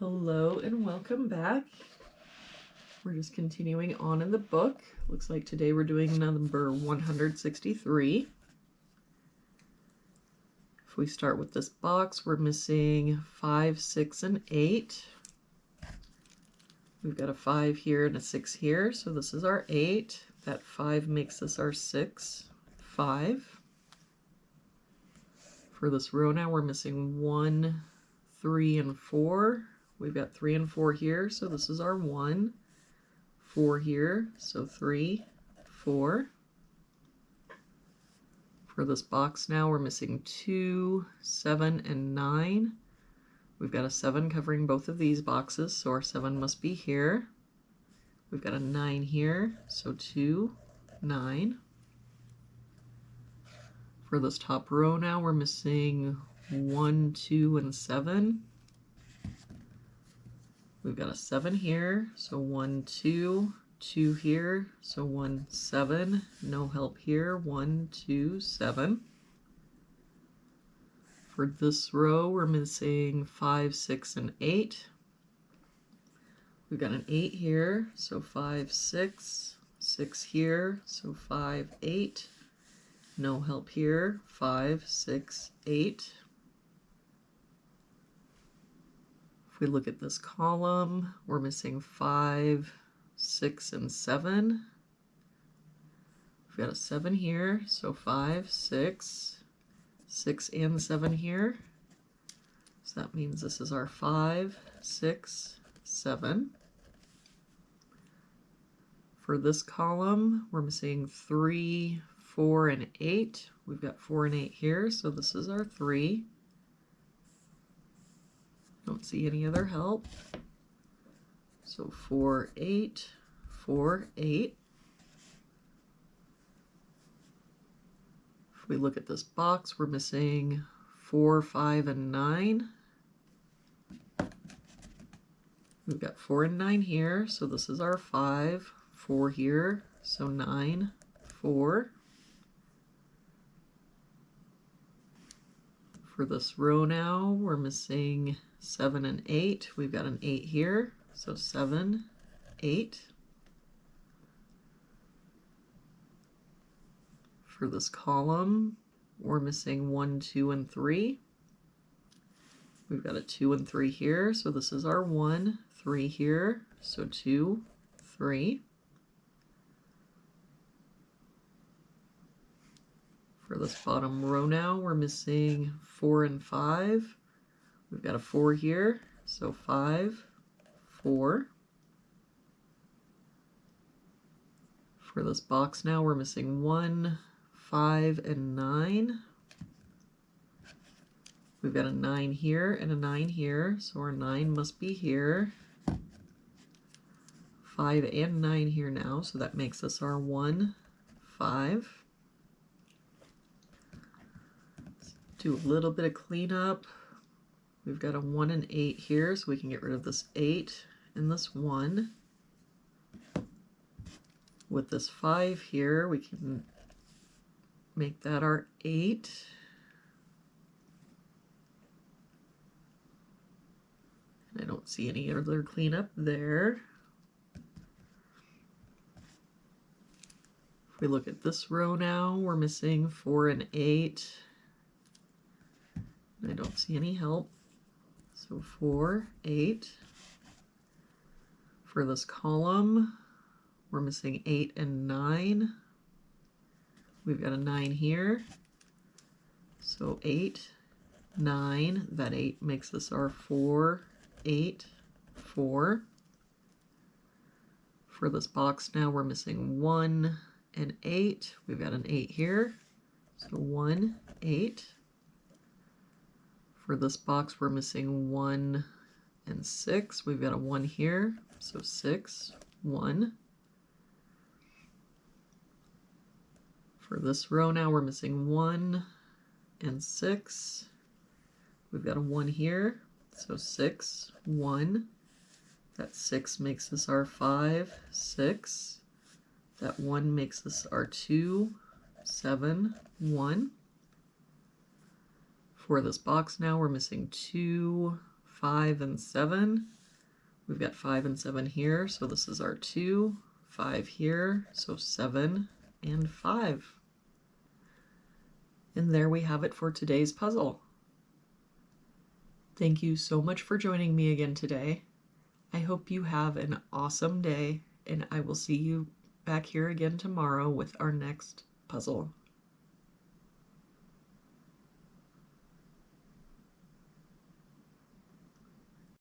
Hello and welcome back. We're just continuing on in the book. Looks like today we're doing number 163. If we start with this box, we're missing 5, 6, and 8. We've got a 5 here and a 6 here, so this is our 8. That 5 makes this our 6, 5. For this row now, we're missing 1, 3, and 4. We've got 3 and 4 here, so this is our 1. 4 here, so 3, 4. For this box now, we're missing 2, 7, and 9. We've got a 7 covering both of these boxes, so our 7 must be here. We've got a 9 here, so 2, 9. For this top row now, we're missing 1, 2, and 7. We've got a 7 here, so 1, 2, 2 here, so 1, 7, no help here, 1, 2, 7. For this row, we're missing 5, 6, and 8. We've got an 8 here, so 5, 6, 6 here, so 5, 8, no help here, 5, 6, 8. If we look at this column, we're missing 5, 6, and 7. We've got a 7 here, so 5, 6, 6 and 7 here. So that means this is our 5, 6, 7. For this column, we're missing 3, 4, and 8. We've got 4 and 8 here, so this is our 3. Don't see any other help. So 4, 8, 4, 8. If we look at this box, we're missing 4, 5, and 9. We've got 4 and 9 here, so this is our 5. 4 here, so 9, 4. For this row now, we're missing 7 and 8. We've got an 8 here, so 7, 8. For this column, we're missing 1, 2, and 3. We've got a 2 and 3 here, so this is our 1, 3 here, so 2, 3. For this bottom row now, we're missing 4 and 5. We've got a 4 here, so 5, 4. For this box now, we're missing 1, 5, and 9. We've got a 9 here and a 9 here, so our 9 must be here. 5 and 9 here now, so that makes us our 1, 5. Let's do a little bit of cleanup. We've got a 1 and 8 here, so we can get rid of this 8 and this 1. With this 5 here, we can make that our 8. And I don't see any other cleanup there. If we look at this row now, we're missing 4 and 8. I don't see any help. So 4, 8. For this column, we're missing 8 and 9. We've got a 9 here. So 8, 9. That 8 makes this our 4, 8, 4. For this box now, we're missing 1 and 8. We've got an 8 here. So 1, 8. For this box, we're missing 1 and 6. We've got a 1 here, so 6, 1. For this row now, we're missing 1 and 6. We've got a 1 here, so 6, 1. That 6 makes this our 5, 6. That 1 makes this our 2, 7, 1. For this box now, we're missing 2, 5 and 7. We've got 5 and 7 here, so this is our 2, 5 here, so 7 and 5. And there we have it for today's puzzle. Thank you so much for joining me again today. I hope you have an awesome day, and I will see you back here again tomorrow with our next puzzle.